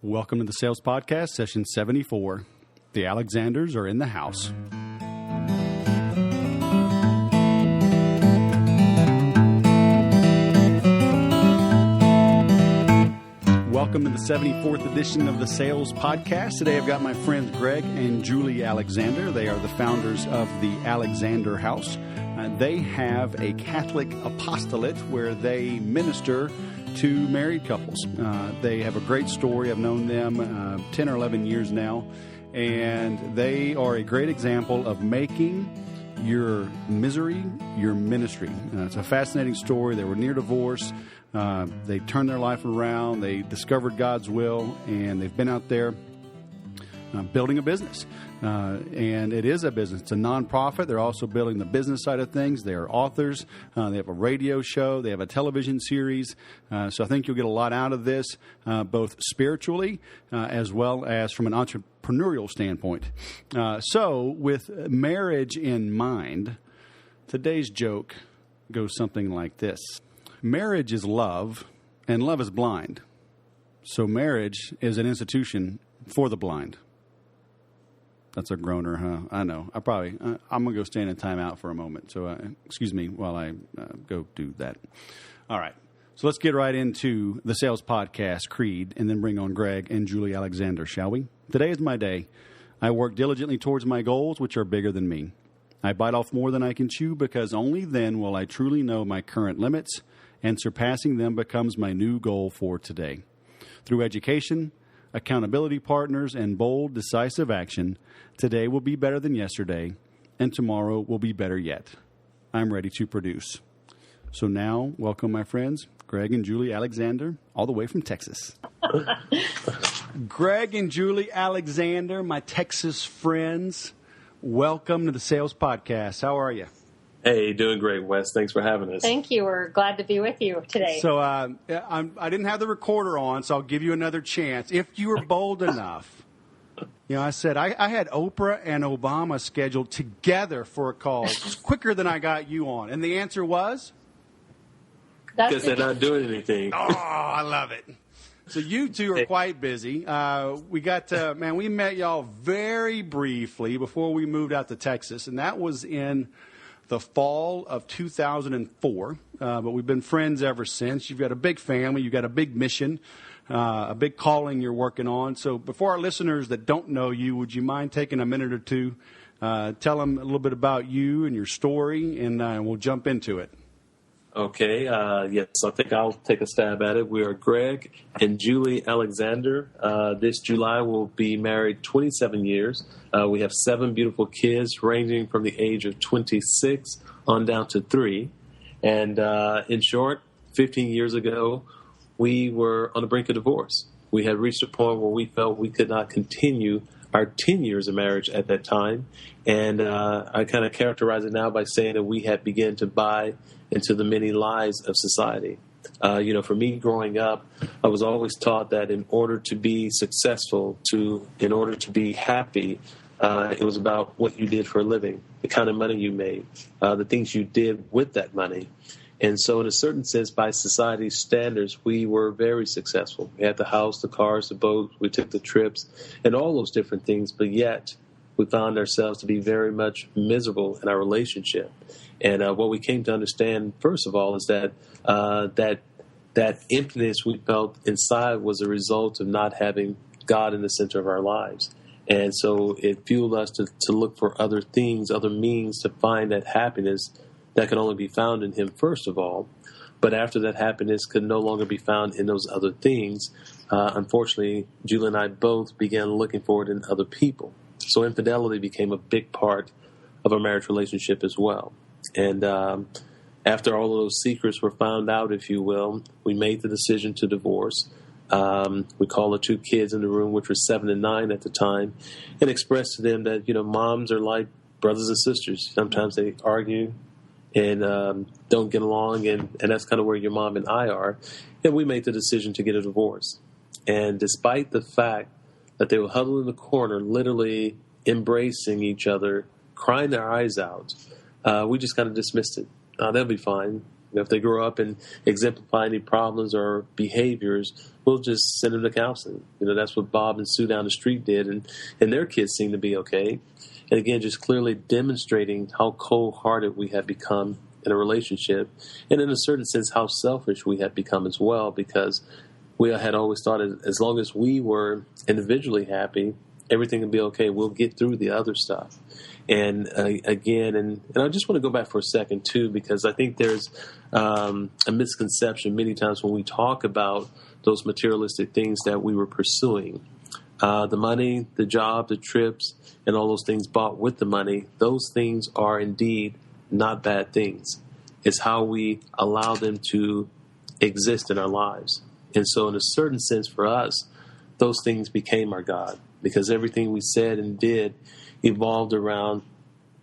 Welcome to the Sales Podcast, session 74. The Alexanders are in the house. Welcome to the 74th edition of the Sales Podcast. Today I've got my friends Greg and Julie Alexander. They are the founders of the Alexander House. They have a Catholic apostolate where they minister to married couples. They have a great story. I've known them 10 or 11 years now, and they are a great example of making your misery your ministry. It's a fascinating story. They were near divorce. They turned their life around. They discovered God's will, and they've been out there building a business. And it is a business. It's a nonprofit. They're also building the business side of things. They are authors. They have a radio show. They have a television series. So I think you'll get a lot out of this, both spiritually as well as from an entrepreneurial standpoint. So with marriage in mind, today's joke goes something like this. Marriage is love, and love is blind. So marriage is an institution for the blind. That's a groaner, huh? I know. I'm going to go stand in timeout for a moment. So excuse me while I go do that. All right. So let's get right into the Sales Podcast Creed and then bring on Greg and Julie Alexander, shall we? Today is my day. I work diligently towards my goals, which are bigger than me. I bite off more than I can chew because only then will I truly know my current limits, and surpassing them becomes my new goal for today. Through education, accountability partners, and bold, decisive action, today will be better than yesterday, and tomorrow will be better yet. I'm ready to produce. So now, welcome my friends, Greg and Julie Alexander, all the way from Texas. Greg and Julie Alexander, my Texas friends, welcome to the Sales Podcast. How are you? Hey, doing great, Wes. Thanks for having us. Thank you. We're glad to be with you today. So I didn't have the recorder on, so I'll give you another chance. If you were bold enough, I said I had Oprah and Obama scheduled together for a call quicker than I got you on. And the answer was? Because they're not doing anything. Oh, I love it. So you two are quite busy. We met y'all very briefly before we moved out to Texas, and that was in the fall of 2004, but we've been friends ever since. You've got a big family. You've got a big mission, a big calling you're working on. So before our listeners that don't know you, would you mind taking a minute or two, tell them a little bit about you and your story, and we'll jump into it. Okay. Yes, I think I'll take a stab at it. We are Greg and Julie Alexander. This July we'll be married 27 years. We have 7 beautiful kids ranging from the age of 26 on down to 3. And in short, 15 years ago, we were on the brink of divorce. We had reached a point where we felt we could not continue our 10 years of marriage at that time. And I kind of characterize it now by saying that we had begun to buy into the many lies of society. For me growing up, I was always taught that in order to be successful, in order to be happy, it was about what you did for a living, the kind of money you made, the things you did with that money. And so in a certain sense, by society's standards, we were very successful. We had the house, the cars, the boat, we took the trips, and all those different things, but yet we found ourselves to be very much miserable in our relationship. And what we came to understand, first of all, is that that emptiness we felt inside was a result of not having God in the center of our lives. And so it fueled us to look for other things, other means to find that happiness that could only be found in Him, first of all. But after that happiness could no longer be found in those other things, unfortunately, Julie and I both began looking for it in other people. So infidelity became a big part of our marriage relationship as well. And after all of those secrets were found out, if you will, we made the decision to divorce. We called the 2 kids in the room, which were 7 and 9 at the time, and expressed to them that, moms are like brothers and sisters. Sometimes they argue and don't get along, and that's kind of where your mom and I are. And we made the decision to get a divorce. And despite the fact that they were huddled in the corner, literally embracing each other, crying their eyes out, we just kind of dismissed it. They'll be fine. If they grow up and exemplify any problems or behaviors, we'll just send them to counseling. That's what Bob and Sue down the street did, and their kids seem to be okay. And again, just clearly demonstrating how cold-hearted we have become in a relationship, and in a certain sense, how selfish we have become as well, because we had always thought as long as we were individually happy, everything would be okay. We'll get through the other stuff. And again, and I just want to go back for a second, too, because I think there's a misconception many times when we talk about those materialistic things that we were pursuing. The money, the job, the trips, and all those things bought with the money, those things are indeed not bad things. It's how we allow them to exist in our lives. And so in a certain sense for us, those things became our God, because everything we said and did evolved around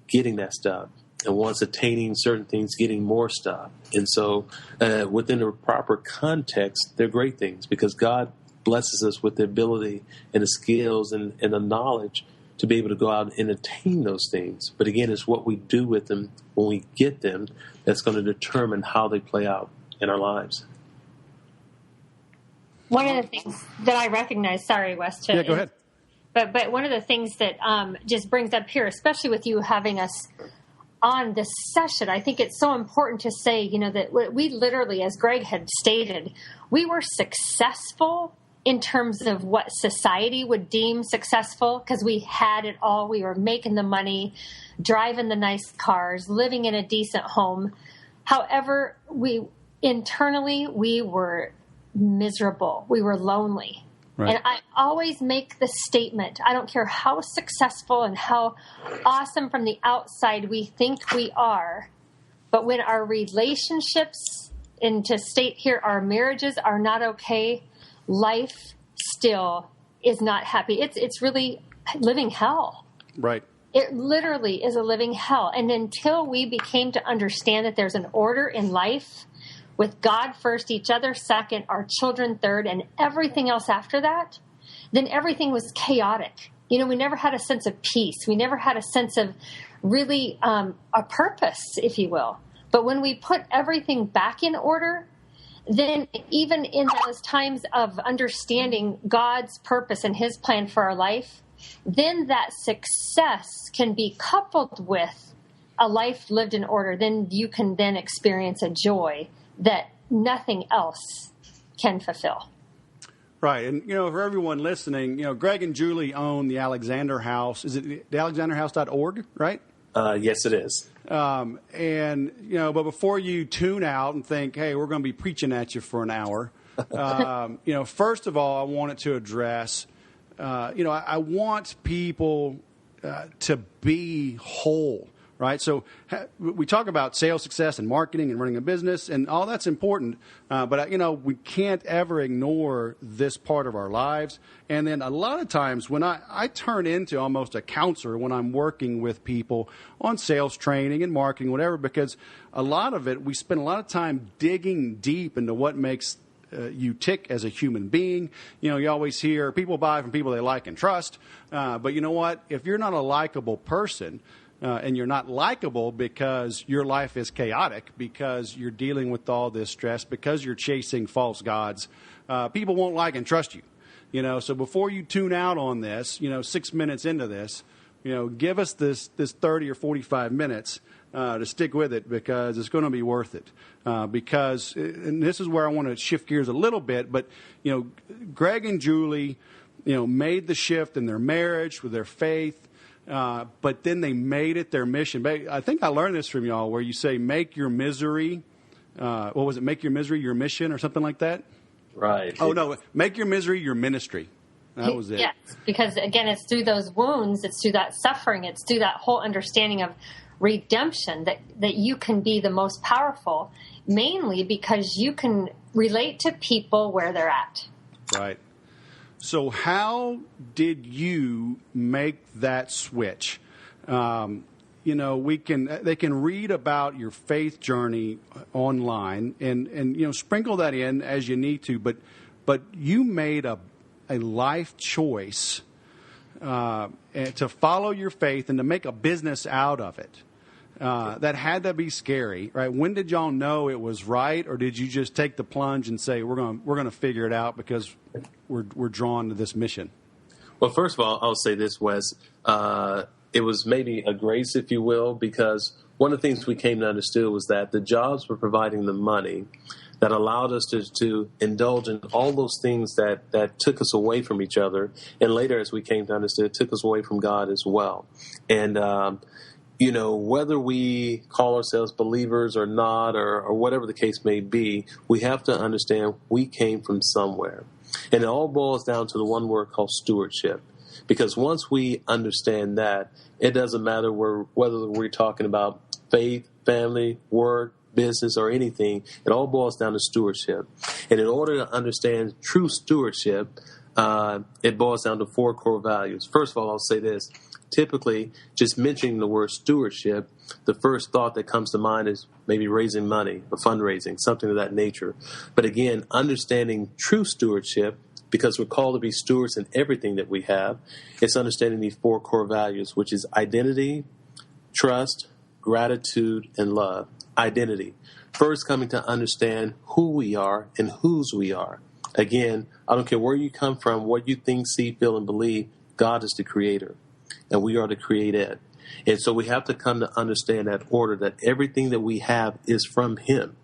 getting that stuff. And once attaining certain things, getting more stuff. And so within the proper context, they're great things, because God blesses us with the ability and the skills and the knowledge to be able to go out and attain those things. But again, it's what we do with them when we get them that's going to determine how they play out in our lives. One of the things that I recognize, sorry, Wes. Yeah, go ahead. But one of the things that just brings up here, especially with you having us on this session, I think it's so important to say, that we literally, as Greg had stated, we were successful in terms of what society would deem successful, because we had it all. We were making the money, driving the nice cars, living in a decent home. However, internally, we were miserable. We were lonely. Right. And I always make the statement, I don't care how successful and how awesome from the outside we think we are, but when our relationships, and to state here, our marriages are not okay, life still is not happy. It's really living hell. Right. It literally is a living hell. And until we became to understand that there's an order in life, with God first, each other second, our children third, and everything else after that, then everything was chaotic. We never had a sense of peace. We never had a sense of really a purpose, if you will. But when we put everything back in order, then even in those times of understanding God's purpose and his plan for our life, then that success can be coupled with a life lived in order. Then you can then experience a joy that nothing else can fulfill. Right. And, for everyone listening, Greg and Julie own the Alexander House. Is it thealexanderhouse.org, right? Yes, it is. But before you tune out and think, hey, we're going to be preaching at you for an hour, first of all, I wanted to address, I want people to be whole. Right. So we talk about sales success and marketing and running a business, and all that's important. But we can't ever ignore this part of our lives. And then a lot of times when I turn into almost a counselor when I'm working with people on sales training and marketing, whatever, because a lot of it, we spend a lot of time digging deep into what makes you tick as a human being. You always hear people buy from people they like and trust. But you know what? If you're not a likable person, and you're not likable because your life is chaotic, because you're dealing with all this stress, because you're chasing false gods, people won't like and trust you. So before you tune out on this, 6 minutes into this, give us this 30 or 45 minutes to stick with it, because it's going to be worth it. And this is where I want to shift gears a little bit, but, Greg and Julie, made the shift in their marriage with their faith. But then they made it their mission. I think I learned this from y'all, where you say, make your misery, what was it? Make your misery your mission, or something like that? Right. Oh, no. Make your misery your ministry. That was it. Yes, because again, it's through those wounds, it's through that suffering, it's through that whole understanding of redemption that you can be the most powerful, mainly because you can relate to people where they're at. Right. So how did you make that switch? They can read about your faith journey online and sprinkle that in as you need to, but you made a life choice to follow your faith and to make a business out of it. That had to be scary, right? When did y'all know it was right, or did you just take the plunge and say we're going to figure it out because we're drawn to this mission? Well, first of all, I'll say this, Wes. It was maybe a grace, if you will, because one of the things we came to understand was that the jobs were providing the money that allowed us to indulge in all those things that took us away from each other. And later, as we came to understand, it took us away from God as well. And, whether we call ourselves believers or not, or whatever the case may be, we have to understand we came from somewhere. And it all boils down to the one word called stewardship. Because once we understand that, it doesn't matter whether we're talking about faith, family, work, business, or anything. It all boils down to stewardship. And in order to understand true stewardship, it boils down to 4 core values. First of all, I'll say this. Typically, just mentioning the word stewardship, the first thought that comes to mind is maybe raising money or fundraising, something of that nature. But again, understanding true stewardship, because we're called to be stewards in everything that we have, it's understanding these 4 core values, which is identity, trust, gratitude, and love. Identity. First, coming to understand who we are and whose we are. Again, I don't care where you come from, what you think, see, feel, and believe, God is the creator, and we are to create it. And so we have to come to understand that order, that everything that we have is from Him.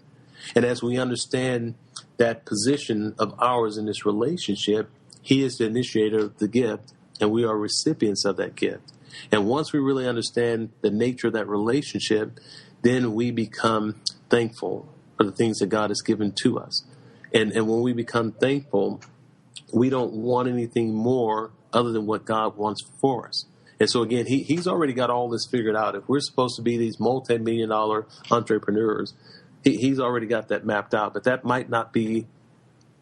And as we understand that position of ours in this relationship, He is the initiator of the gift, and we are recipients of that gift. And once we really understand the nature of that relationship, then we become thankful for the things that God has given to us. And when we become thankful, we don't want anything more other than what God wants for us. And so, again, He's already got all this figured out. If we're supposed to be these multi-million-dollar entrepreneurs, He's already got that mapped out. But that might not be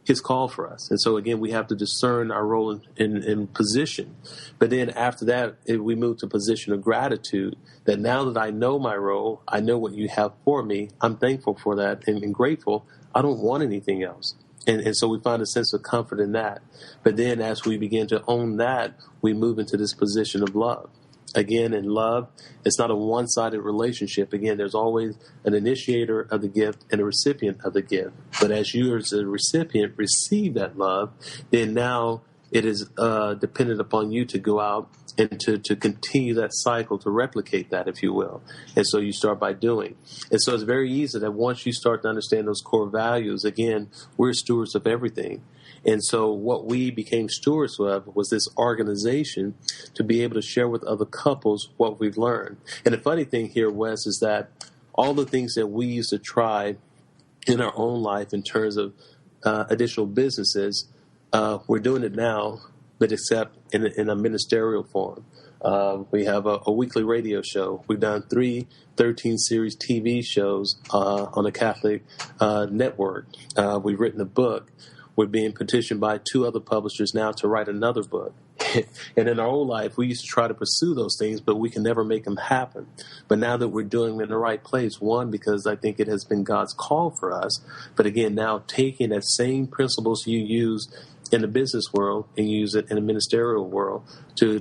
His call for us. And so, again, we have to discern our role in position. But then after that, we move to a position of gratitude, that now that I know my role, I know what you have for me, I'm thankful for that and grateful. I don't want anything else. And so we find a sense of comfort in that. But then as we begin to own that, we move into this position of love. Again, in love, it's not a one-sided relationship. Again, there's always an initiator of the gift and a recipient of the gift. But as you as a recipient receive that love, then now it is dependent upon you to go out and to continue that cycle, to replicate that, if you will. And so you start by doing. And so it's very easy that once you start to understand those core values, again, we're stewards of everything. And so what we became stewards of was this organization to be able to share with other couples what we've learned. And the funny thing here, Wes, is that all the things that we used to try in our own life in terms of additional businesses, we're doing it now, but except in a ministerial form. We have a weekly radio show. We've done 3 13-series TV shows on a Catholic network. We've written a book. We're being petitioned by 2 other publishers now to write another book. And in our old life, we used to try to pursue those things, but we can never make them happen. But now that we're doing them in the right place, one, because I think it has been God's call for us, but again, now taking that same principles you use in the business world and use it in the ministerial world to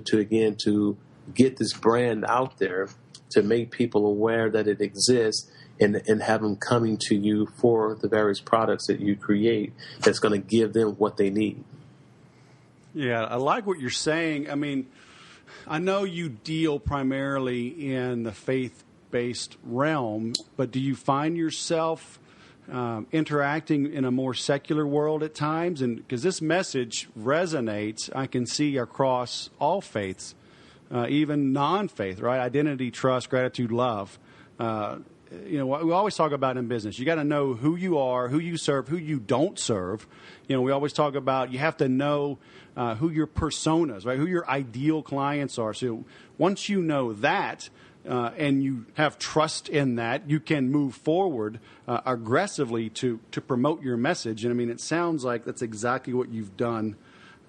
get this brand out there, to make people aware that it exists, and have them coming to you for the various products that you create that's going to give them what they need. Yeah, I like what you're saying. I mean, I know you deal primarily in the faith-based realm, but do you find yourself interacting in a more secular world at times? And because this message resonates, I can see across all faiths, even non-faith, right? Identity, trust, gratitude, love. We always talk about in business, you got to know who you are, who you serve, who you don't serve. We always talk about you have to know who your personas, right? Who your ideal clients are. So once you know that and you have trust in that, you can move forward aggressively to promote your message. And I mean, it sounds like that's exactly what you've done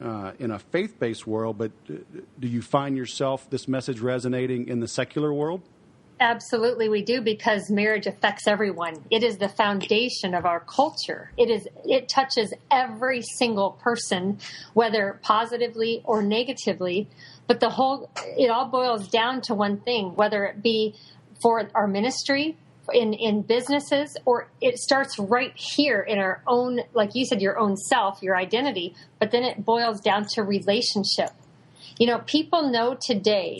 in a faith-based world. But do you find yourself this message resonating in the secular world? Absolutely, we do, because marriage affects everyone. It is the foundation of our culture. It touches every single person, whether positively or negatively. But it all boils down to one thing, whether it be for our ministry, in businesses, or it starts right here in our own, like you said, your own self, your identity, but then it boils down to relationship. People know today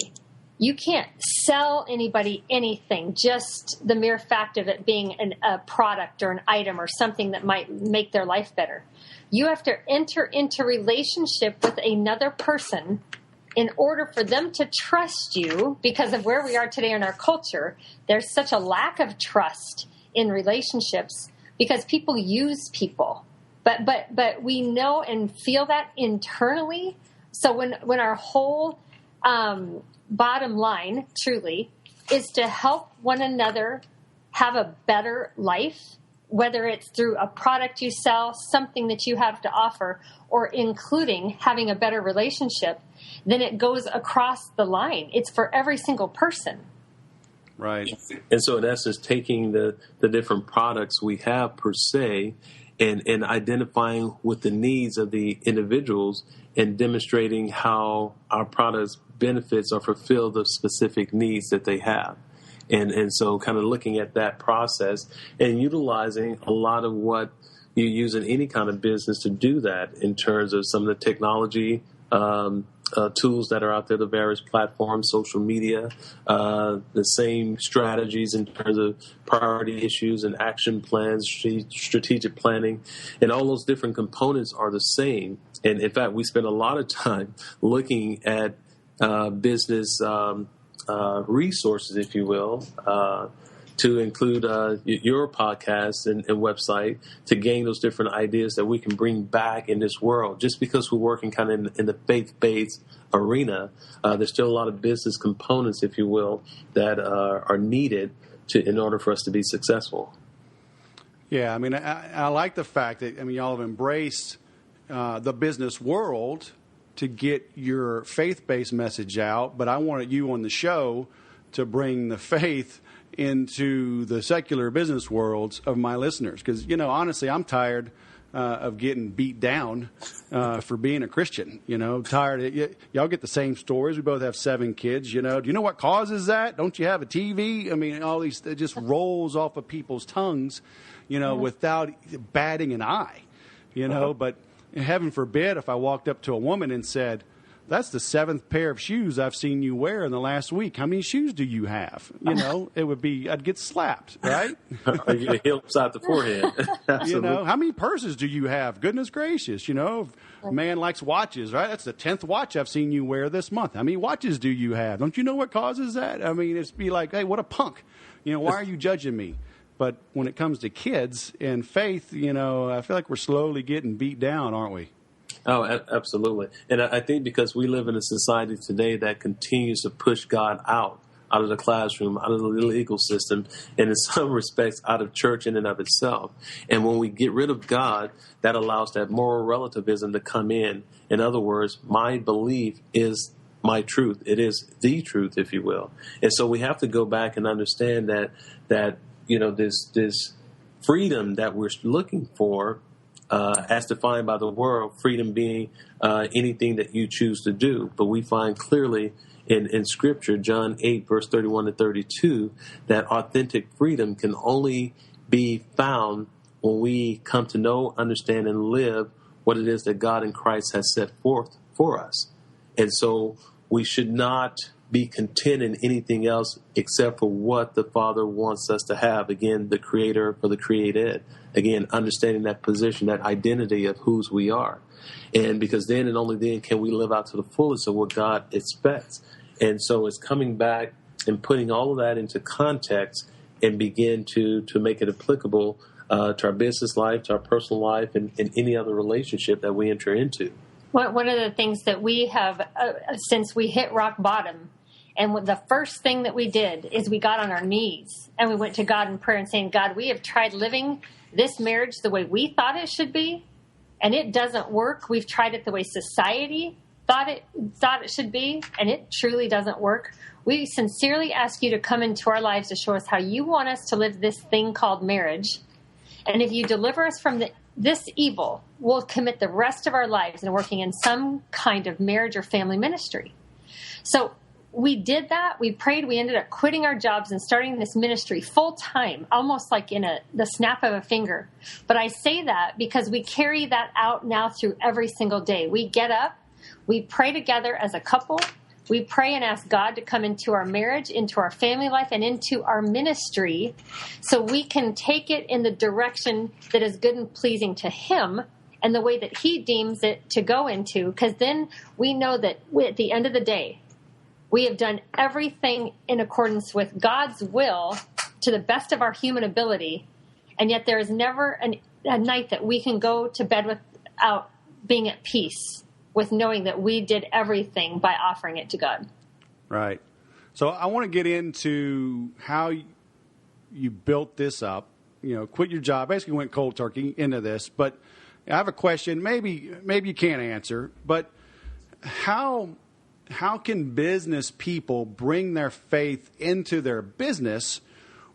you can't sell anybody anything, just the mere fact of it being a product or an item or something that might make their life better. You have to enter into relationship with another person in order for them to trust you, because of where we are today in our culture. There's such a lack of trust in relationships because people use people. But we know and feel that internally. So when our whole bottom line truly is to help one another have a better life, whether it's through a product you sell, something that you have to offer, or including having a better relationship, then it goes across the line. It's for every single person. Right. And so in essence, taking the different products we have per se and identifying with the needs of the individuals and demonstrating how our products benefits or fulfill the specific needs that they have. And so kind of looking at that process and utilizing a lot of what you use in any kind of business to do that in terms of some of the technology tools that are out there, the various platforms, social media, the same strategies in terms of priority issues and action plans, strategic planning, and all those different components are the same. And in fact, we spend a lot of time looking at business resources, if you will, to include your podcast and website to gain those different ideas that we can bring back in this world. Just because we're working kind of in the faith-based arena, there's still a lot of business components, if you will, that are needed in order for us to be successful. Yeah, I mean, I like the fact that, y'all have embraced the business world to get your faith-based message out, but I wanted you on the show to bring the faith into the secular business worlds of my listeners. Because, honestly, I'm tired of getting beat down for being a Christian. Tired. Y'all get the same stories. We both have 7 kids. Do you know what causes that? Don't you have a TV? All these, it just rolls off of people's tongues, without batting an eye, But heaven forbid if I walked up to a woman and said, "That's the 7th pair of shoes I've seen you wear in the last week. How many shoes do you have?" It would be, I'd get slapped, right? You hit upside the forehead. Absolutely. How many purses do you have? Goodness gracious, a man likes watches, right? That's the 10th watch I've seen you wear this month. How many watches do you have? Don't you know what causes that? It's be like, hey, what a punk. Why are you judging me? But when it comes to kids and faith, I feel like we're slowly getting beat down, aren't we? Oh, absolutely. And I think because we live in a society today that continues to push God out of the classroom, out of the legal system, and in some respects out of church in and of itself. And when we get rid of God, that allows that moral relativism to come in. In other words, my belief is my truth. It is the truth, if you will. And so we have to go back and understand that this freedom that we're looking for, as defined by the world, freedom being anything that you choose to do. But we find clearly in Scripture, John 8, verse 31 to 32, that authentic freedom can only be found when we come to know, understand, and live what it is that God in Christ has set forth for us. And so we should not be content in anything else except for what the Father wants us to have. Again, the Creator for the created. Again, understanding that position, that identity of whose we are. And because then and only then can we live out to the fullest of what God expects. And so it's coming back and putting all of that into context and begin to make it applicable to our business life, to our personal life, and any other relationship that we enter into. One of the things that we have, since we hit rock bottom, and the first thing that we did is we got on our knees and we went to God in prayer and saying, God, we have tried living this marriage the way we thought it should be, and it doesn't work. We've tried it the way society thought it should be, and it truly doesn't work. We sincerely ask you to come into our lives to show us how you want us to live this thing called marriage. And if you deliver us from this evil, we'll commit the rest of our lives in working in some kind of marriage or family ministry. So we did that. We prayed. We ended up quitting our jobs and starting this ministry full time, almost like in the snap of a finger. But I say that because we carry that out now through every single day. We get up, we pray together as a couple. We pray and ask God to come into our marriage, into our family life, and into our ministry so we can take it in the direction that is good and pleasing to Him and the way that He deems it to go into. Because then we know that at the end of the day, we have done everything in accordance with God's will to the best of our human ability. And yet there is never a night that we can go to bed without being at peace with knowing that we did everything by offering it to God. Right. So I want to get into how you built this up, quit your job, basically went cold turkey into this. But I have a question, maybe you can't answer, but how can business people bring their faith into their business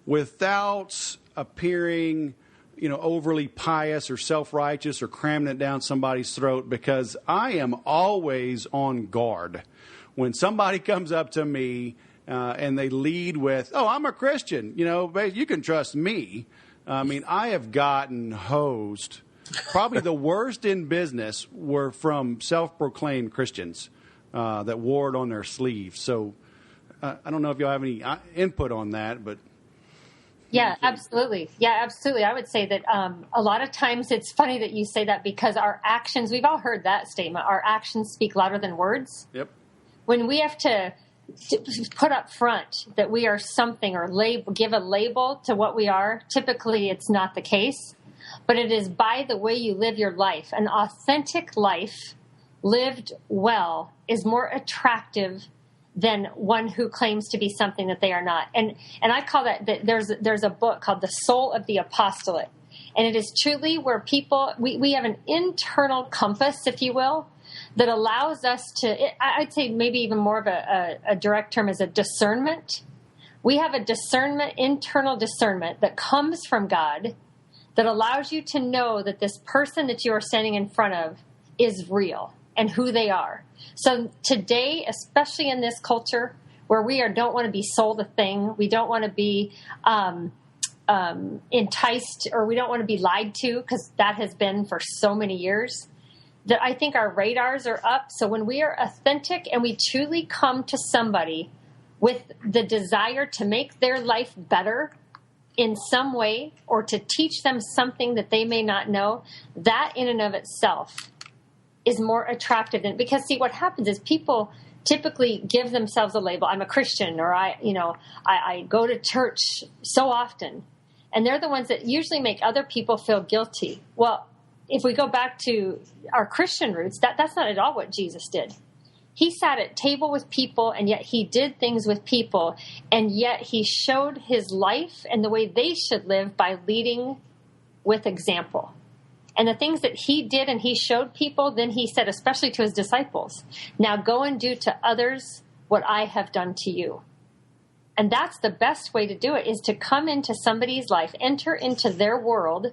without appearing overly pious or self-righteous or cramming it down somebody's throat? Because I am always on guard when somebody comes up to me and they lead with, "Oh, I'm a Christian. You can trust me." I have gotten hosed. Probably the worst in business were from self-proclaimed Christians that wore it on their sleeve. So I don't know if y'all have any input on that, but... Yeah, absolutely. Yeah, absolutely. I would say that a lot of times it's funny that you say that because our actions, we've all heard that statement, our actions speak louder than words. Yep. When we have to put up front that we are something or give a label to what we are, typically it's not the case, but it is by the way you live your life. An authentic life lived well is more attractive than one who claims to be something that they are not. And I call that there's a book called The Soul of the Apostolate. And it is truly where people, we have an internal compass, if you will, that allows us to, I'd say maybe even more of a direct term is a discernment. We have a discernment, internal discernment that comes from God that allows you to know that this person that you are standing in front of is real and who they are. So today, especially in this culture where we don't want to be sold a thing, we don't want to be enticed, or we don't want to be lied to, because that has been for so many years, that I think our radars are up. So when we are authentic and we truly come to somebody with the desire to make their life better in some way, or to teach them something that they may not know, that in and of itself is more attractive than, because see, what happens is people typically give themselves a label. I'm a Christian, or I go to church so often, and they're the ones that usually make other people feel guilty. Well, if we go back to our Christian roots, that's not at all what Jesus did. He sat at table with people, and yet he did things with people, and yet he showed his life and the way they should live by leading with example. And the things that he did and he showed people, then he said, especially to his disciples, now go and do to others what I have done to you. And that's the best way to do it, is to come into somebody's life, enter into their world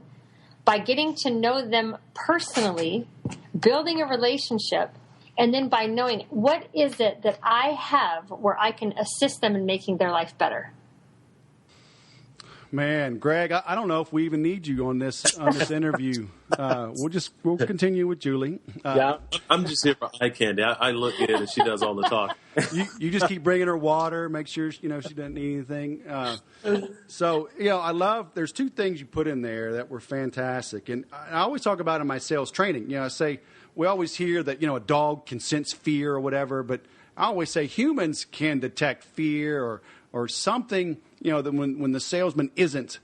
by getting to know them personally, building a relationship, and then by knowing what is it that I have where I can assist them in making their life better. Man, Greg, I don't know if we even need you on this interview. We'll continue with Julie. Yeah, I'm just here for eye candy. I look good, and she does all the talk. You just keep bringing her water, make sure she doesn't need anything. So I love. There's two things you put in there that were fantastic, and I always talk about in my sales training. I say we always hear that a dog can sense fear or whatever, but I always say humans can detect fear or something. That when the salesman isn't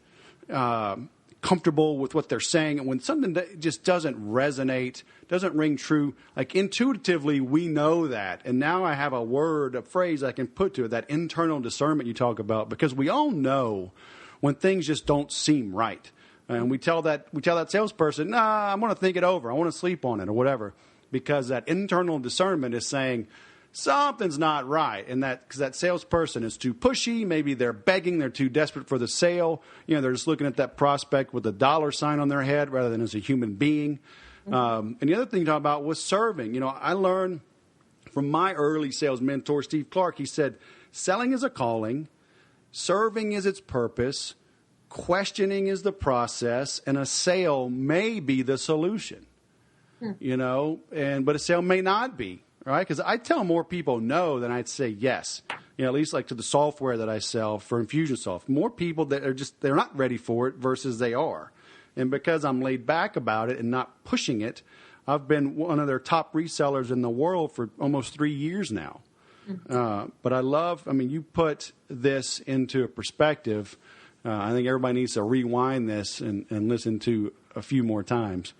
comfortable with what they're saying, and when something that just doesn't resonate, doesn't ring true, like intuitively we know that. And now I have a phrase I can put to it, that internal discernment you talk about, because we all know when things just don't seem right. And we tell that salesperson, nah, I'm going to think it over. I want to sleep on it or whatever, because that internal discernment is saying, something's not right, and because that salesperson is too pushy. Maybe they're begging, they're too desperate for the sale. They're just looking at that prospect with a dollar sign on their head rather than as a human being. Mm-hmm. And the other thing you talk about was serving. I learned from my early sales mentor, Steve Clark. He said, selling is a calling, serving is its purpose, questioning is the process, and a sale may be the solution. But a sale may not be, right? Because I tell more people no than I'd say yes. At least like to the software that I sell for Infusionsoft. More people that are they're not ready for it versus they are. And because I'm laid back about it and not pushing it, I've been one of their top resellers in the world for almost 3 years now. But you put this into a perspective. I think everybody needs to rewind this and listen to a few more times.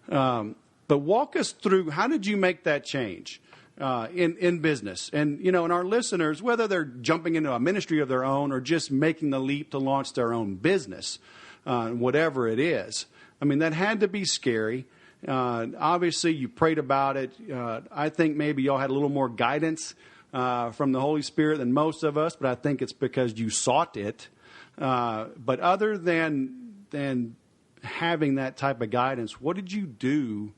But walk us through, how did you make that change in business? And, and our listeners, whether they're jumping into a ministry of their own or just making the leap to launch their own business, whatever it is, that had to be scary. Obviously, you prayed about it. I think maybe y'all had a little more guidance from the Holy Spirit than most of us, but I think it's because you sought it. But other than having that type of guidance, what did you do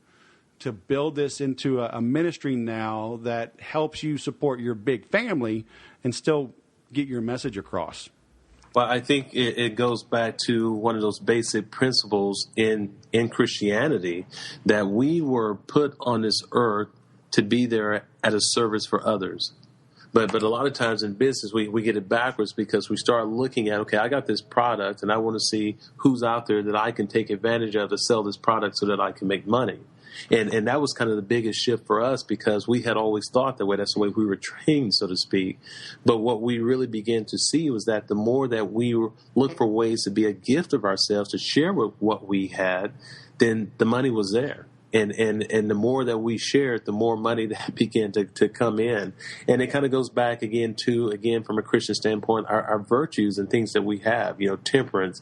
to build this into a ministry now that helps you support your big family and still get your message across? Well, I think it goes back to one of those basic principles in Christianity, that we were put on this earth to be there at a service for others. But a lot of times in business, we get it backwards because we start looking at, okay, I got this product and I want to see who's out there that I can take advantage of to sell this product so that I can make money. And that was kind of the biggest shift for us, because we had always thought that way. That's the way we were trained, so to speak. But what we really began to see was that the more that we looked for ways to be a gift of ourselves, to share with what we had, then the money was there. And the more that we shared, the more money that began to come in. And it kind of goes back again from a Christian standpoint, our virtues and things that we have, temperance,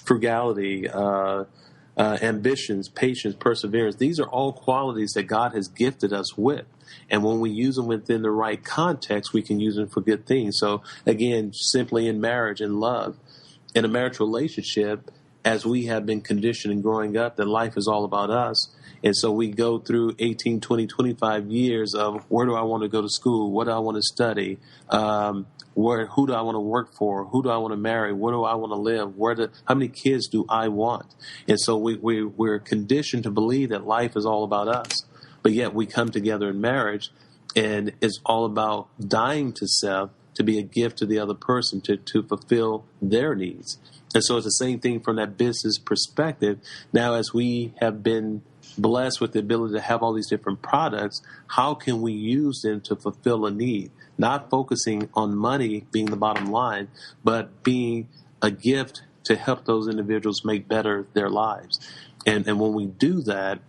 frugality, ambitions, patience, perseverance. These are all qualities that God has gifted us with. And when we use them within the right context, we can use them for good things. So again, simply in marriage and love, in a marriage relationship, as we have been conditioned and growing up, that life is all about us. And so we go through 18, 20, 25 years of where do I want to go to school? What do I want to study? Who do I want to work for? Who do I want to marry? Where do I want to live? How many kids do I want? And so we're conditioned to believe that life is all about us. But yet we come together in marriage, and it's all about dying to self to be a gift to the other person, to fulfill their needs. And so it's the same thing from that business perspective. Now, as we have been blessed with the ability to have all these different products, how can we use them to fulfill a need? Not focusing on money being the bottom line, but being a gift to help those individuals make better their lives. And when we do that,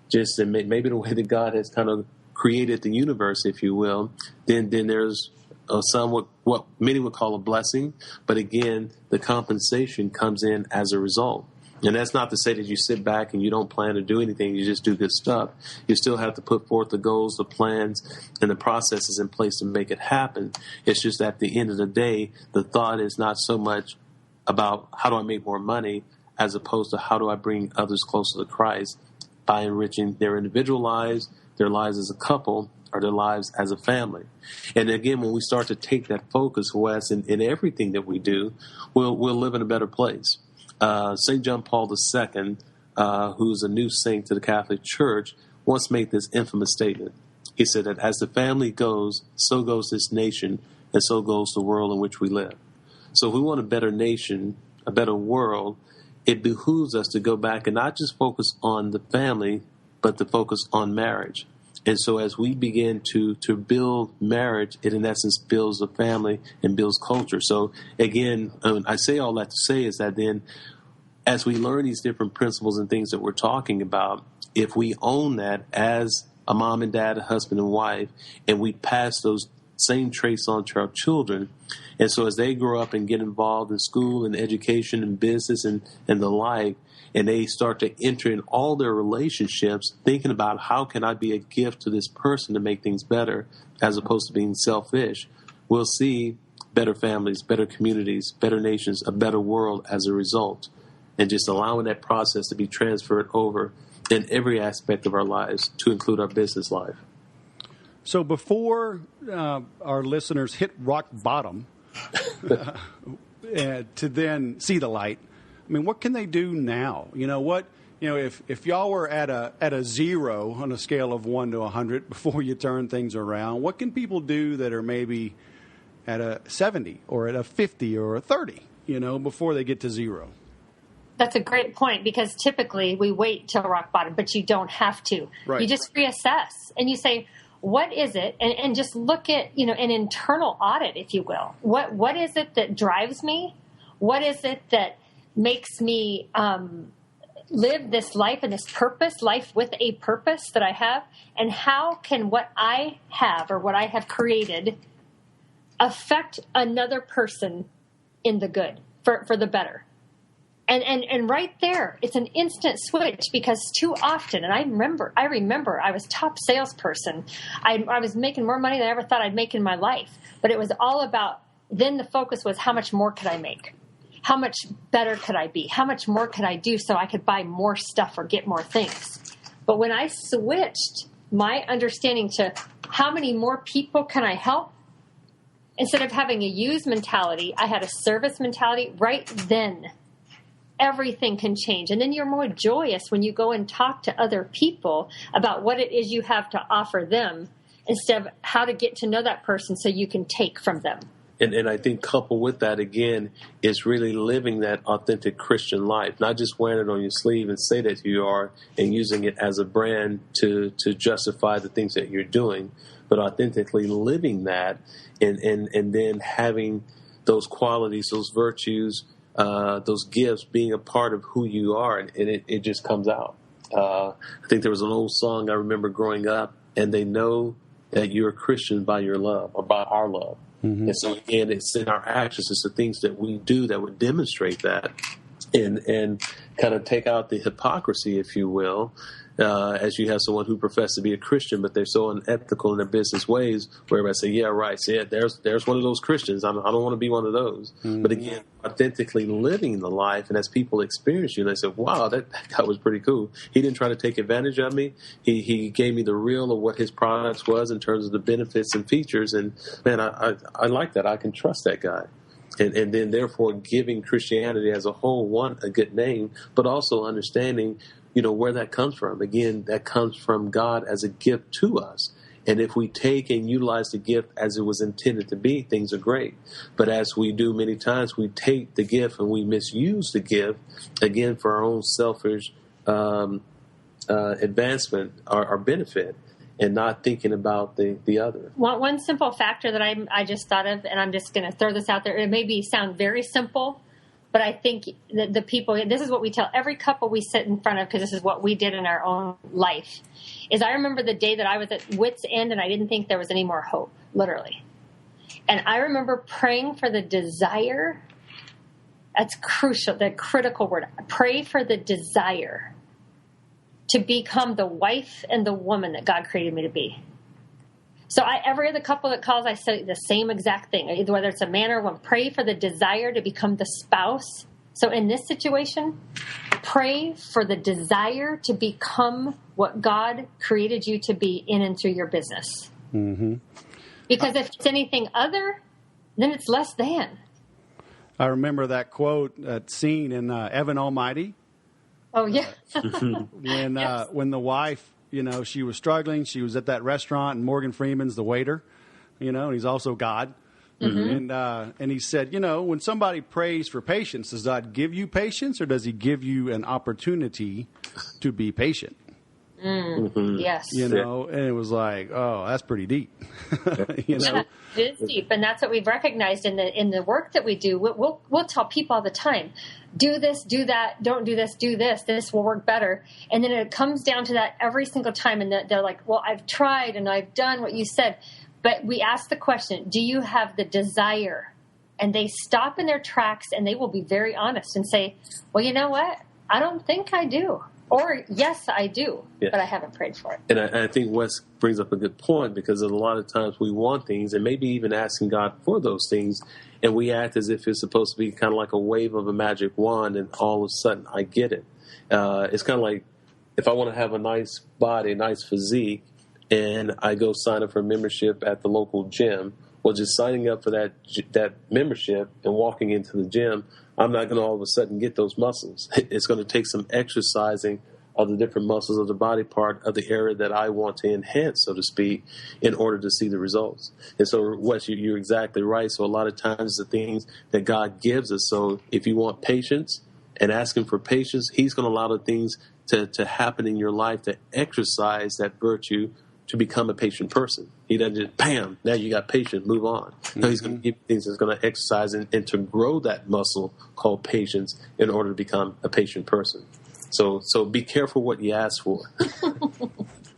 just maybe the way that God has kind of created the universe, if you will, then there's what many would call a blessing. But again, the compensation comes in as a result. And that's not to say that you sit back and you don't plan to do anything. You just do good stuff. You still have to put forth the goals, the plans, and the processes in place to make it happen. It's just at the end of the day, the thought is not so much about how do I make more money, as opposed to how do I bring others closer to Christ by enriching their individual lives, their lives as a couple, or their lives as a family. And again, when we start to take that focus, Wes, in everything that we do, we'll live in a better place. St. John Paul II, who's a new saint to the Catholic Church, once made this infamous statement. He said that as the family goes, so goes this nation, and so goes the world in which we live. So if we want a better nation, a better world, it behooves us to go back and not just focus on the family, but to focus on marriage. And so as we begin to build marriage, it in essence builds a family and builds culture. So again, I say all that to say is that then as we learn these different principles and things that we're talking about, if we own that as a mom and dad, a husband and wife, and we pass those same traits on to our children, and so as they grow up and get involved in school and education and business and the like, and they start to enter in all their relationships thinking about how can I be a gift to this person to make things better, as opposed to being selfish, we'll see better families, better communities, better nations, a better world as a result. And just allowing that process to be transferred over in every aspect of our lives, to include our business life. So before our listeners hit rock bottom to then see the light, I mean, what can they do now? You know what? You know, if y'all were at a 0 on a scale of 1 to 100 before you turn things around, what can people do that are maybe at a 70 or at a 50 or a 30? You know, before they get to 0. That's a great point, because typically we wait till rock bottom, but you don't have to. Right. You just reassess and you say, what is it? And just look at, an internal audit, if you will. What is it that drives me? What is it that makes me live this life and this purpose, life with a purpose that I have? And how can what I have or what I have created affect another person in the good, for the better? And right there, it's an instant switch, because too often, and I remember I was top salesperson. I was making more money than I ever thought I'd make in my life. But it was all about, then the focus was, how much more could I make? How much better could I be? How much more could I do so I could buy more stuff or get more things? But when I switched my understanding to how many more people can I help, instead of having a use mentality, I had a service mentality. Right then, everything can change. And then you're more joyous when you go and talk to other people about what it is you have to offer them, instead of how to get to know that person so you can take from them. And I think coupled with that, again, is really living that authentic Christian life, not just wearing it on your sleeve and say that you are and using it as a brand to justify the things that you're doing, but authentically living that and then having those qualities, those virtues, those gifts being a part of who you are, and it just comes out. I think there was an old song I remember growing up, and they know that you're a Christian by your love, or by our love. Mm-hmm. And so again, it's in our actions, it's the things that we do that would demonstrate that, and kind of take out the hypocrisy, if you will, as you have someone who professes to be a Christian, but they're so unethical in their business ways, where everybody say, yeah, right, so yeah, there's one of those Christians. I don't want to be one of those. Mm-hmm. But again, authentically living the life, and as people experience you, they say, wow, that guy was pretty cool. He didn't try to take advantage of me. He gave me the real of what his products was in terms of the benefits and features, and man, I like that. I can trust that guy. And then therefore giving Christianity as a whole, one, a good name, but also understanding where that comes from. Again, that comes from God as a gift to us. And if we take and utilize the gift as it was intended to be, things are great. But as we do many times, we take the gift and we misuse the gift, again, for our own selfish advancement or benefit, and not thinking about the other. One simple factor that I just thought of, and I'm just going to throw this out there. It may sound very simple, but I think that the people, this is what we tell every couple we sit in front of, because this is what we did in our own life, is I remember the day that I was at wit's end and I didn't think there was any more hope, literally. And I remember praying for the desire. That's crucial, the critical word. Pray for the desire to become the wife and the woman that God created me to be. So every other couple that calls, I say the same exact thing, either whether it's a man or a woman. Pray for the desire to become the spouse. So in this situation, pray for the desire to become what God created you to be in and through your business. Mm-hmm. Because if it's anything other, then it's less than. I remember that quote, that scene in Evan Almighty. Oh, yeah. When the wife, she was struggling. She was at that restaurant, and Morgan Freeman's the waiter, and he's also God. Mm-hmm. And he said, when somebody prays for patience, does God give you patience, or does he give you an opportunity to be patient? Mm-hmm. Yes. And it was like, oh, that's pretty deep. Yeah, it is deep. And that's what we've recognized in the work that we do. We'll tell people all the time, do this, do that, don't do this, do this. This will work better. And then it comes down to that every single time. And they're like, well, I've tried and I've done what you said. But we ask the question, do you have the desire? And they stop in their tracks and they will be very honest and say, well, you know what? I don't think I do. Or, yes, I do, but I haven't prayed for it. And I think Wes brings up a good point, because a lot of times we want things, and maybe even asking God for those things, and we act as if it's supposed to be kind of like a wave of a magic wand, and all of a sudden I get it. It's kind of like, if I want to have a nice body, a nice physique, and I go sign up for a membership at the local gym. Well, just signing up for that membership and walking into the gym, I'm not going to all of a sudden get those muscles. It's going to take some exercising of the different muscles of the body part of the area that I want to enhance, so to speak, in order to see the results. And so, Wes, you're exactly right. So a lot of times the things that God gives us, so if you want patience and ask Him for patience, He's going to allow the things to happen in your life to exercise that virtue to become a patient person. He doesn't just, bam, now you got patience, move on. No, He's going to give things that's going to exercise and to grow that muscle called patience in order to become a patient person. So be careful what you ask for.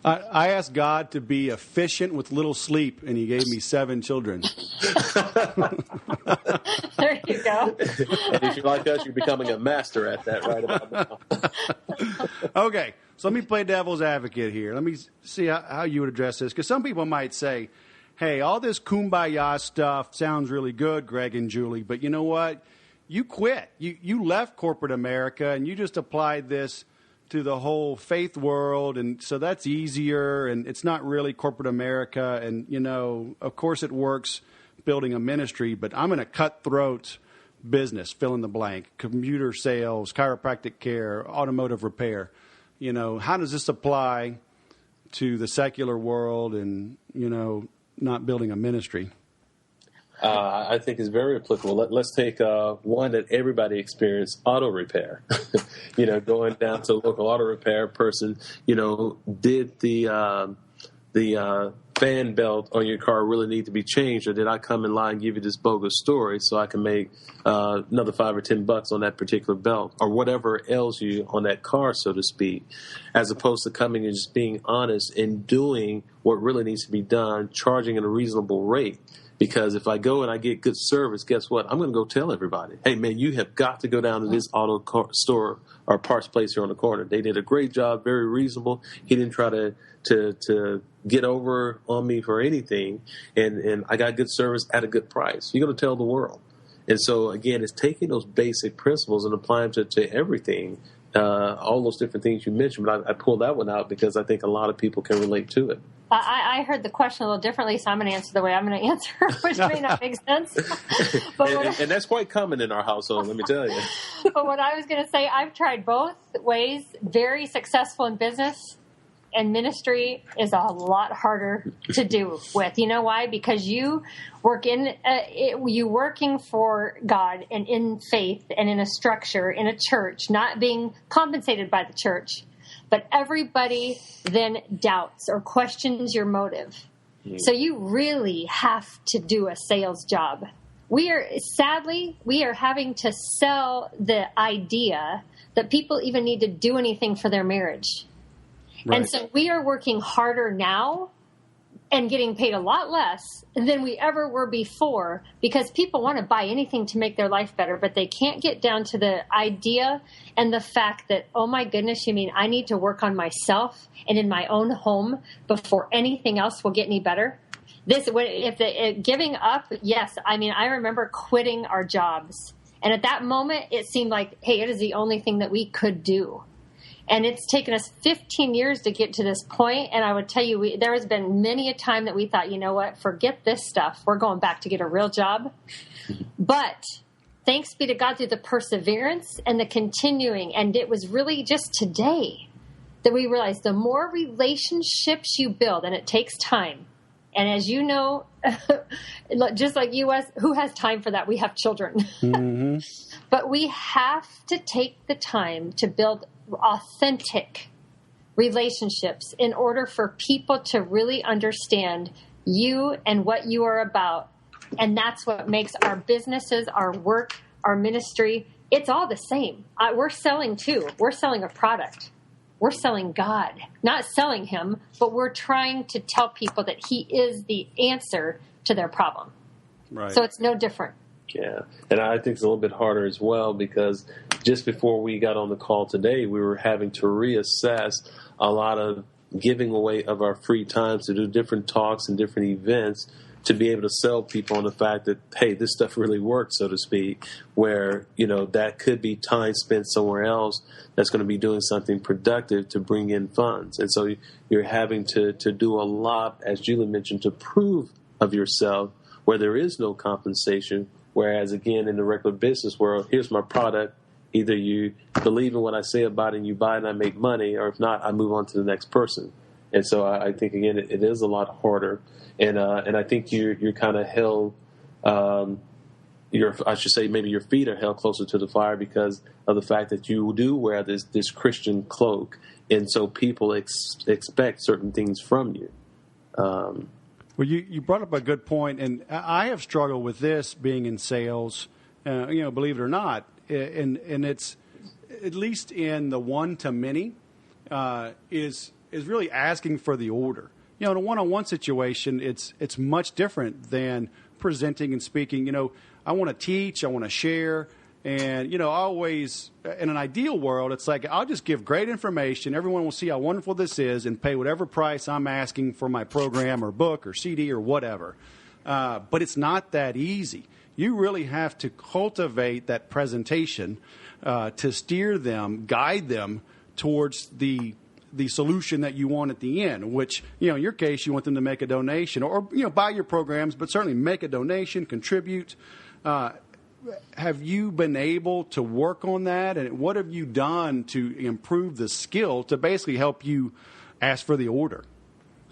I asked God to be efficient with little sleep, and He gave me 7 children. There you go. And if you're like us, you're becoming a master at that right about now. Okay, so let me play devil's advocate here. Let me see how you would address this. Because some people might say, hey, all this kumbaya stuff sounds really good, Greg and Julie, but you know what? You quit. You left corporate America, and you just applied this to the whole faith world, and so that's easier, and it's not really corporate America, and, you know, of course it works building a ministry, but I'm in a cutthroat business, fill in the blank, computer sales, chiropractic care, automotive repair. You know, how does this apply to the secular world and, you know, not building a ministry? I think is very applicable. Let's take one that everybody experienced, auto repair. You know, going down to a local auto repair person, you know, did the fan belt on your car really need to be changed, or did I come in line and give you this bogus story so I can make another $5 or $10 on that particular belt, or whatever ails you on that car, so to speak, as opposed to coming and just being honest and doing what really needs to be done, charging at a reasonable rate. Because if I go and I get good service, guess what? I'm going to go tell everybody, hey, man, you have got to go down to this auto store or parts place here on the corner. They did a great job, very reasonable. He didn't try to get over on me for anything. And I got good service at a good price. You're going to tell the world. And so, again, it's taking those basic principles and applying them to everything, all those different things you mentioned. But I pulled that one out because I think a lot of people can relate to it. I heard the question a little differently, so I'm going to answer the way I'm going to answer, which may not make sense. But and that's quite common in our household, let me tell you. But what I was going to say, I've tried both ways, very successful in business, and ministry is a lot harder to do with. You know why? Because you work you working for God and in faith and in a structure, in a church, not being compensated by the church. But everybody then doubts or questions your motive. So you really have to do a sales job. Sadly, we are having to sell the idea that people even need to do anything for their marriage. Right. And so we are working harder now and getting paid a lot less than we ever were before, because people want to buy anything to make their life better, but they can't get down to the idea and the fact that, oh my goodness, you mean I need to work on myself and in my own home before anything else will get any better? Giving up, yes. I mean, I remember quitting our jobs, and at that moment it seemed like, hey, it is the only thing that we could do. And it's taken us 15 years to get to this point. And I would tell you, there has been many a time that we thought, you know what, forget this stuff. We're going back to get a real job. But thanks be to God through the perseverance and the continuing. And it was really just today that we realized the more relationships you build, and it takes time. And as you know, just like U.S., who has time for that? We have children. Mm-hmm. But we have to take the time to build authentic relationships in order for people to really understand you and what you are about. And that's what makes our businesses, our work, our ministry, it's all the same. We're selling too. We're selling a product. We're selling God, not selling Him, but we're trying to tell people that He is the answer to their problem. Right. So it's no different. Yeah, and I think it's a little bit harder as well, because just before we got on the call today, we were having to reassess a lot of giving away of our free times to do different talks and different events, to be able to sell people on the fact that, hey, this stuff really works, so to speak, where, that could be time spent somewhere else that's going to be doing something productive to bring in funds. And so you're having to do a lot, as Julie mentioned, to prove of yourself where there is no compensation. Whereas, again, in the regular business world, here's my product. Either you believe in what I say about it and you buy it and I make money, or if not, I move on to the next person. And so I think, again, it is a lot harder. And I think you're kind of held, I should say maybe your feet are held closer to the fire because of the fact that you do wear this Christian cloak. And so people expect certain things from you. Well, you brought up a good point, and I have struggled with this being in sales, believe it or not. And it's, at least in the one-to-many, is really asking for the order. In a one-on-one situation, it's much different than presenting and speaking. I want to teach, I want to share, and, always, in an ideal world, it's like I'll just give great information. Everyone will see how wonderful this is and pay whatever price I'm asking for my program or book or CD or whatever. But it's not that easy. You really have to cultivate that presentation to steer them, guide them towards the solution that you want at the end, which, in your case, you want them to make a donation or buy your programs, but certainly make a donation, contribute. Have you been able to work on that? And what have you done to improve the skill to basically help you ask for the order?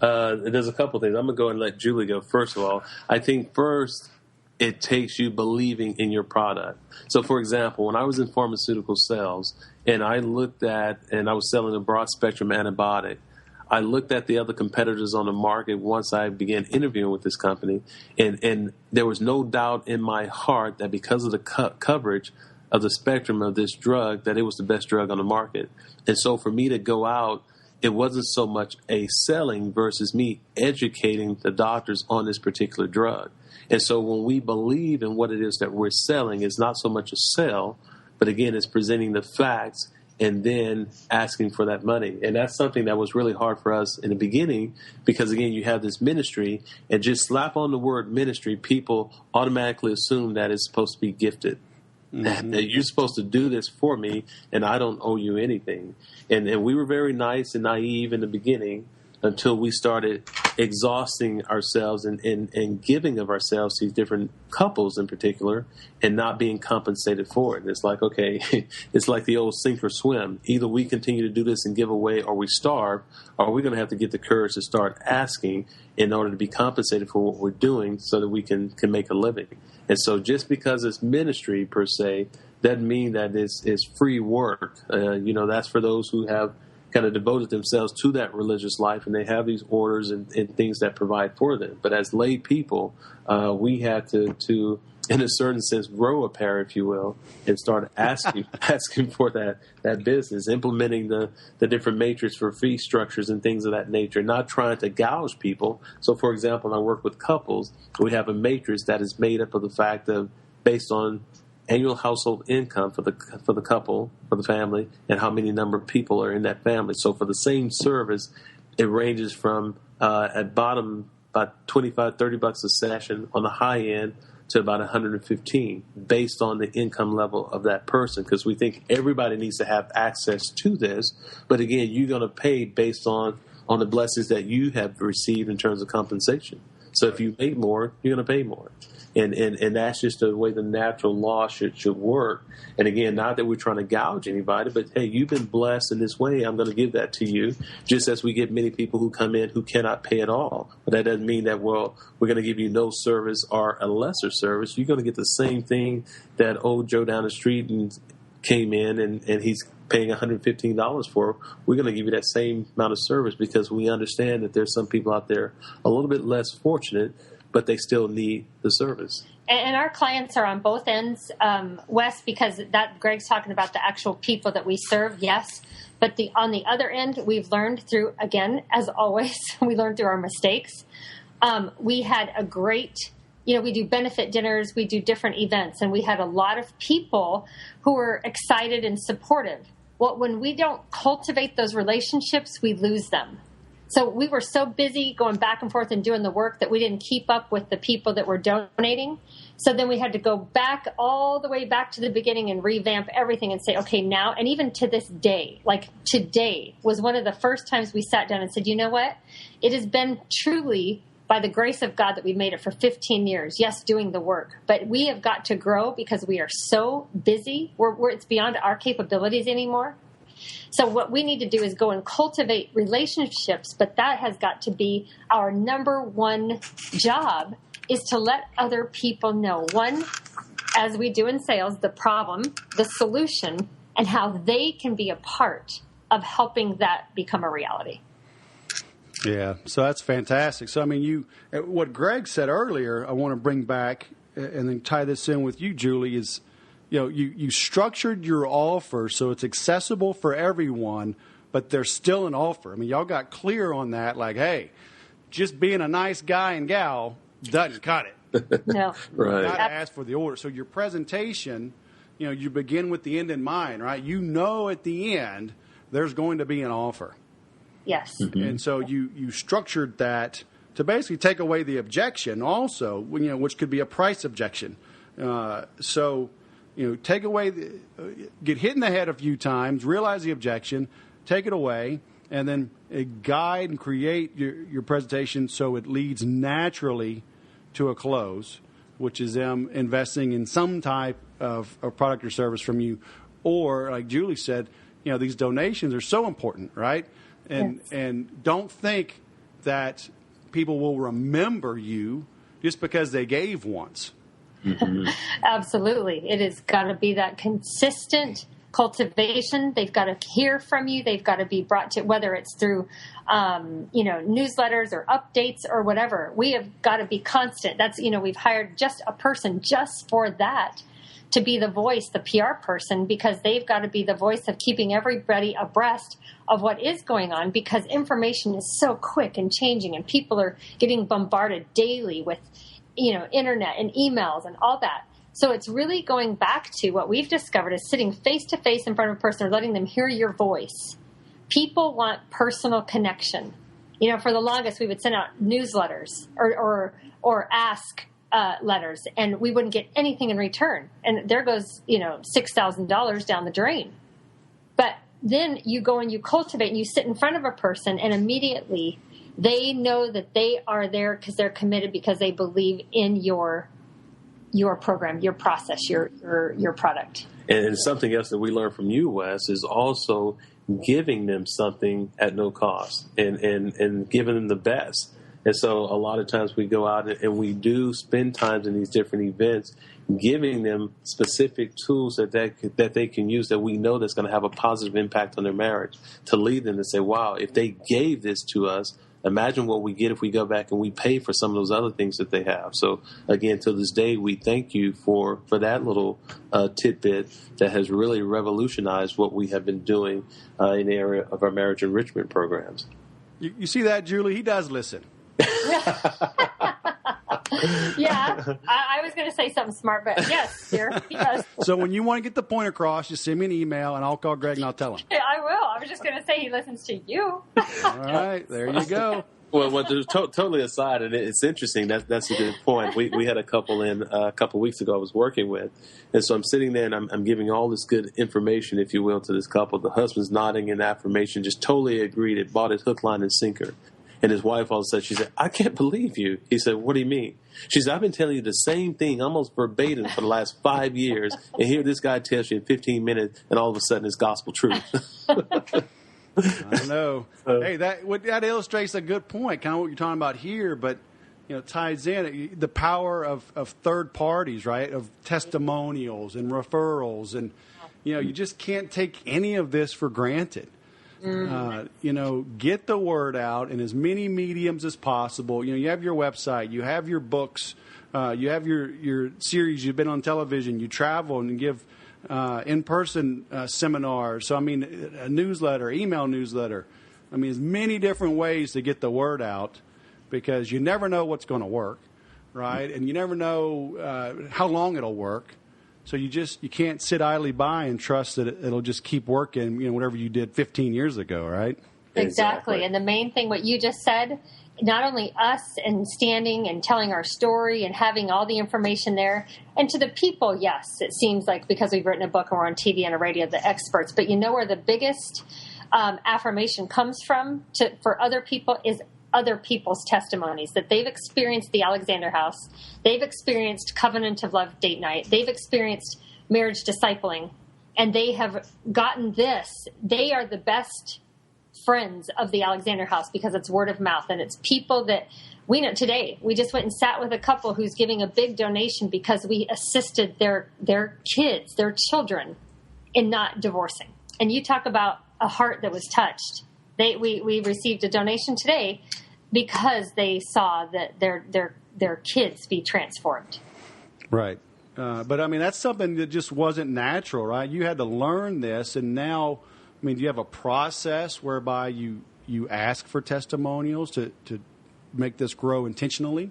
There's a couple things. I'm going to go and let Julie go. First of all, I think first it takes you believing in your product. So, for example, when I was in pharmaceutical sales and I was selling a broad spectrum antibiotic, I looked at the other competitors on the market once I began interviewing with this company, and there was no doubt in my heart that because of the coverage of the spectrum of this drug, that it was the best drug on the market. And so for me to go out, it wasn't so much a selling versus me educating the doctors on this particular drug. And so when we believe in what it is that we're selling, it's not so much a sell, but again, it's presenting the facts and then asking for that money. And that's something that was really hard for us in the beginning because, again, you have this ministry, and just slap on the word ministry, people automatically assume that it's supposed to be gifted. Mm-hmm. That you're supposed to do this for me, and I don't owe you anything. And we were very nice and naive in the beginning until we started exhausting ourselves and giving of ourselves to these different couples in particular and not being compensated for it. And it's like, okay, it's like the old sink or swim. Either we continue to do this and give away or we starve, or we're going to have to get the courage to start asking in order to be compensated for what we're doing so that we can make a living. And so just because it's ministry per se doesn't mean that it's free work. That's for those who have kind of devoted themselves to that religious life, and they have these orders and things that provide for them. But as lay people, we had to, in a certain sense, grow a pair, if you will, and start asking for that business, implementing the different matrix for fee structures and things of that nature, not trying to gouge people. So, for example, when I work with couples, we have a matrix that is made up of the fact of based on annual household income for the couple, for the family, and how many number of people are in that family. So for the same service, it ranges from at bottom about $25, $30 a session, on the high end to about $115 based on the income level of that person, because we think everybody needs to have access to this. But again, you're going to pay based on the blessings that you have received in terms of compensation. So if you make more, you're going to pay more. And that's just the way the natural law should work. And again, not that we're trying to gouge anybody, but hey, you've been blessed in this way. I'm going to give that to you, just as we get many people who come in who cannot pay at all. But that doesn't mean that, well, we're going to give you no service or a lesser service. You're going to get the same thing that old Joe down the street and came in and he's paying $115 for. We're going to give you that same amount of service because we understand that there's some people out there a little bit less fortunate, but they still need the service. And our clients are on both ends, Wes, because that Greg's talking about the actual people that we serve, yes. But on the other end, we've learned through, again, as always, we learn through our mistakes. We had a great, we do benefit dinners, we do different events, and we had a lot of people who were excited and supportive. When we don't cultivate those relationships, we lose them. So we were so busy going back and forth and doing the work that we didn't keep up with the people that were donating. So then we had to go back all the way back to the beginning and revamp everything and say, okay, now, and even to this day, like today was one of the first times we sat down and said, you know what? It has been truly by the grace of God that we've made it for 15 years. Yes, doing the work, but we have got to grow because we are so busy. It's beyond our capabilities anymore. So what we need to do is go and cultivate relationships, but that has got to be our number one job, is to let other people know, one, as we do in sales, the problem, the solution, and how they can be a part of helping that become a reality. Yeah, so that's fantastic. So, I mean, what Greg said earlier, I want to bring back and then tie this in with you, Julie, is, you structured your offer so it's accessible for everyone, but there's still an offer. I mean, y'all got clear on that, like, hey, just being a nice guy and gal doesn't cut it. No. Right. You got to ask for the order. So your presentation, you begin with the end in mind, right? At the end there's going to be an offer. Yes. Mm-hmm. And so you structured that to basically take away the objection also, which could be a price objection. Take away, get hit in the head a few times, realize the objection, take it away, and then guide and create your presentation so it leads naturally to a close, which is them investing in some type of product or service from you. Or, like Julie said, these donations are so important, right? And don't think that people will remember you just because they gave once. Mm-hmm. Absolutely. It has got to be that consistent cultivation. They've got to hear from you. They've got to be brought to, whether it's through, newsletters or updates or whatever. We have got to be constant. That's, we've hired just a person just for that, to be the voice, the PR person, because they've got to be the voice of keeping everybody abreast of what is going on, because information is so quick and changing, and people are getting bombarded daily with, internet and emails and all that. So it's really going back to what we've discovered is sitting face to face in front of a person or letting them hear your voice. People want personal connection. For the longest, we would send out newsletters or ask letters, and we wouldn't get anything in return. And there goes, $6,000 down the drain. But then you go and you cultivate and you sit in front of a person, and immediately they know that they are there because they're committed, because they believe in your program, your process, your product. And something else that we learned from you, Wes, is also giving them something at no cost and giving them the best. And so a lot of times we go out and we do spend times in these different events, giving them specific tools that they can use that we know that's going to have a positive impact on their marriage, to lead them to say, wow, if they gave this to us, imagine what we get if we go back and we pay for some of those other things that they have. So again, to this day, we thank you for that little tidbit that has really revolutionized what we have been doing in the area of our marriage enrichment programs. You see that, Julie? He does listen. Yeah, I was going to say something smart, but yes, dear, he does. So when you want to get the point across, just send me an email, and I'll call Greg and I'll tell him. Yeah, I will. I was just going to say he listens to you. All right, there you go. Well, totally aside, and it's interesting. That's a good point. We had a couple in a couple of weeks ago I was working with, and so I'm sitting there and I'm giving all this good information, if you will, to this couple. The husband's nodding in affirmation, just totally agreed. It bought his hook, line, and sinker. And his wife all of a sudden, she said, I can't believe you. He said, what do you mean? She said, I've been telling you the same thing almost verbatim for the last 5 years. And here this guy tells you in 15 minutes, and all of a sudden it's gospel truth. I know. Hey, that illustrates a good point, kind of what you're talking about here, but ties in the power of third parties, right? Of testimonials and referrals, and you just can't take any of this for granted. Get the word out in as many mediums as possible. You have your website, you have your books, you have your series, you've been on television, you travel and give in-person seminars. So, a newsletter, email newsletter. As many different ways to get the word out, because you never know what's going to work, right? And you never know how long it'll work. So you can't sit idly by and trust that it'll just keep working, whatever you did 15 years ago, right? Exactly. And the main thing, what you just said, not only us and standing and telling our story and having all the information there, and to the people, yes, it seems like because we've written a book and we're on TV and a radio, the experts, but you know where the biggest affirmation comes from for other people is other people's testimonies, that they've experienced the Alexander House, they've experienced Covenant of Love date night, they've experienced marriage discipling, and they have gotten this. They are the best friends of the Alexander House because it's word of mouth, and it's people that we know. Today we just went and sat with a couple who's giving a big donation because we assisted their kids, their children, in not divorcing. And you talk about a heart that was touched. We received a donation today because they saw that their kids be transformed. Right. But I mean, that's something that just wasn't natural, right? You had to learn this, and now, I mean, do you have a process whereby you ask for testimonials to make this grow intentionally?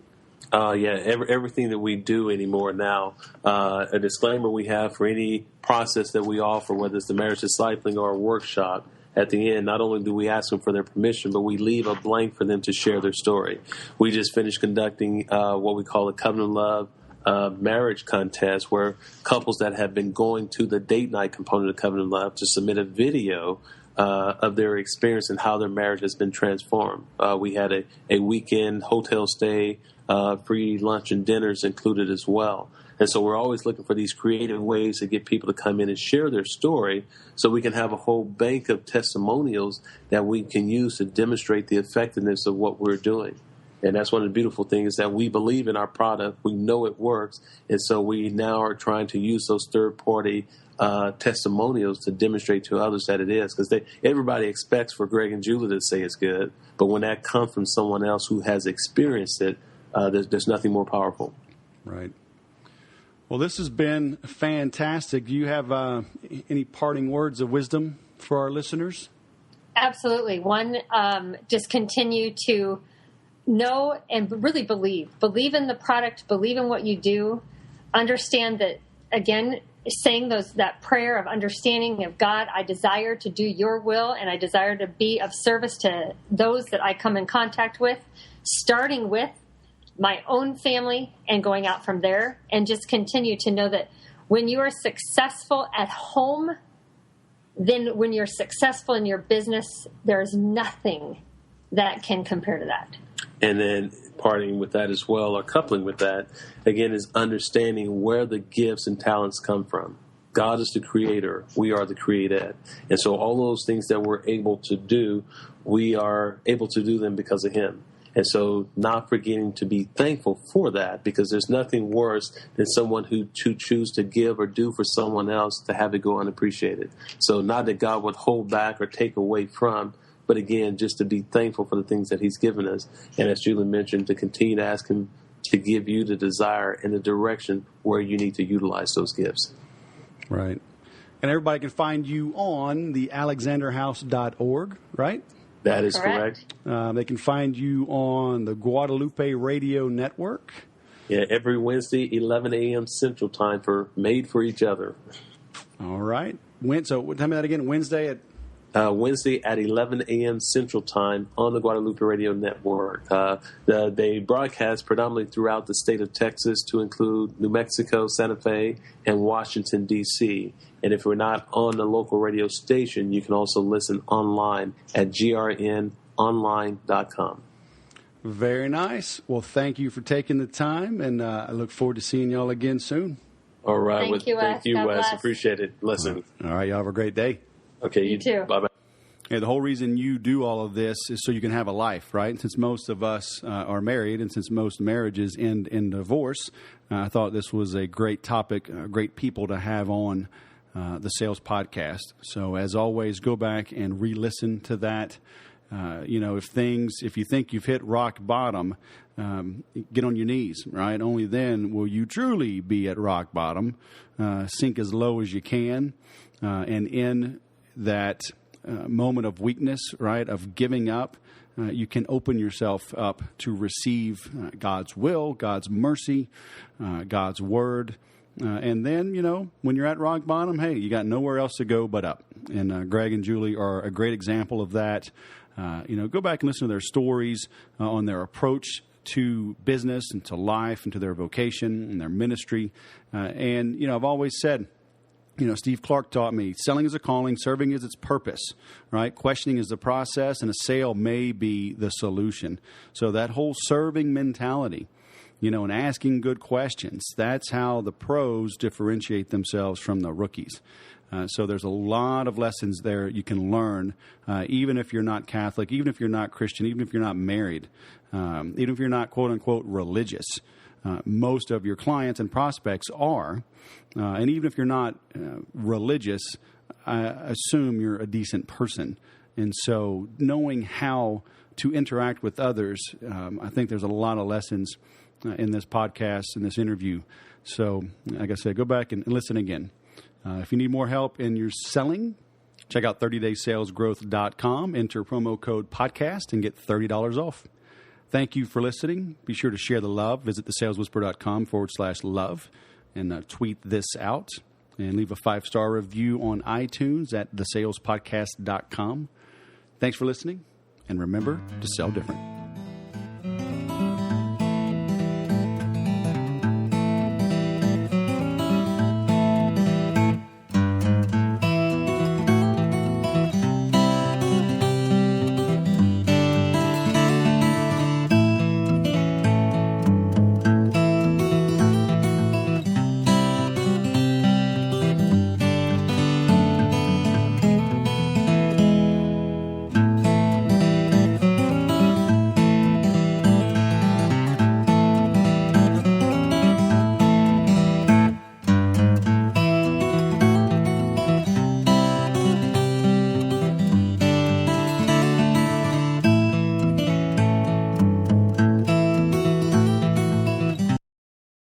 Everything that we do anymore now, a disclaimer we have for any process that we offer, whether it's the marriage discipling or a workshop, at the end, not only do we ask them for their permission, but we leave a blank for them to share their story. We just finished conducting what we call a Covenant Love marriage contest, where couples that have been going to the date night component of Covenant Love to submit a video of their experience and how their marriage has been transformed. We had a weekend hotel stay, free lunch and dinners included as well. And so we're always looking for these creative ways to get people to come in and share their story so we can have a whole bank of testimonials that we can use to demonstrate the effectiveness of what we're doing. And that's one of the beautiful things, is that we believe in our product. We know it works. And so we now are trying to use those third-party testimonials to demonstrate to others that it is. Because everybody expects for Greg and Julie to say it's good. But when that comes from someone else who has experienced it, there's nothing more powerful. Right. Well, this has been fantastic. Do you have any parting words of wisdom for our listeners? Absolutely. One, just continue to know and really believe in the product, believe in what you do, understand that, again, saying that prayer of understanding of God, I desire to do your will, and I desire to be of service to those that I come in contact with, starting with my own family and going out from there, and just continue to know that when you are successful at home, then when you're successful in your business, there's nothing that can compare to that. And then parting with that as well, or coupling with that, again, is understanding where the gifts and talents come from. God is the creator. We are the created. And so all those things that we're able to do, we are able to do them because of him. And so not forgetting to be thankful for that, because there's nothing worse than someone who choose to give or do for someone else to have it go unappreciated. So not that God would hold back or take away from, but again, just to be thankful for the things that he's given us. And as Julie mentioned, to continue to ask him to give you the desire and the direction where you need to utilize those gifts. Right. And everybody can find you on the alexanderhouse.org, right? That is correct. They can find you on the Guadalupe Radio Network. Yeah, every Wednesday, 11 a.m. Central Time for Made for Each Other. All right. So tell me that again. Wednesday at 11 a.m. Central Time on the Guadalupe Radio Network. They broadcast predominantly throughout the state of Texas, to include New Mexico, Santa Fe, and Washington, D.C. And if we're not on the local radio station, you can also listen online at grnonline.com. Very nice. Well, thank you for taking the time, and I look forward to seeing y'all again soon. All right. Thank you, Wes. Appreciate it. Listen. All right. Y'all have a great day. Okay. You too. Bye-bye. Yeah, the whole reason you do all of this is so you can have a life, right? And since most of us are married, and since most marriages end in divorce, I thought this was a great topic, great people to have on the Sales Podcast. So as always, go back and re-listen to that. If you think you've hit rock bottom, get on your knees, right? Only then will you truly be at rock bottom. Sink as low as you can, and in that moment of weakness, right, of giving up, you can open yourself up to receive God's will, God's mercy, God's word. And then, when you're at rock bottom, hey, you got nowhere else to go but up. And Greg and Julie are a great example of that. Go back and listen to their stories on their approach to business and to life and to their vocation and their ministry. I've always said, Steve Clark taught me, selling is a calling, serving is its purpose, right? Questioning is the process, and a sale may be the solution. So that whole serving mentality, and asking good questions, that's how the pros differentiate themselves from the rookies. So there's a lot of lessons there you can learn, even if you're not Catholic, even if you're not Christian, even if you're not married, even if you're not, quote unquote, religious. Most of your clients and prospects are, and even if you're not religious, I assume you're a decent person. And so knowing how to interact with others, I think there's a lot of lessons in this podcast, in this interview. So, like I said, go back and listen again. If you need more help in your selling, check out 30daysalesgrowth.com, enter promo code podcast, and get $30 off. Thank you for listening. Be sure to share the love. Visit thesaleswhisperer.com/love and tweet this out, and leave a 5-star review on iTunes at thesalespodcast.com. Thanks for listening, and remember to sell different.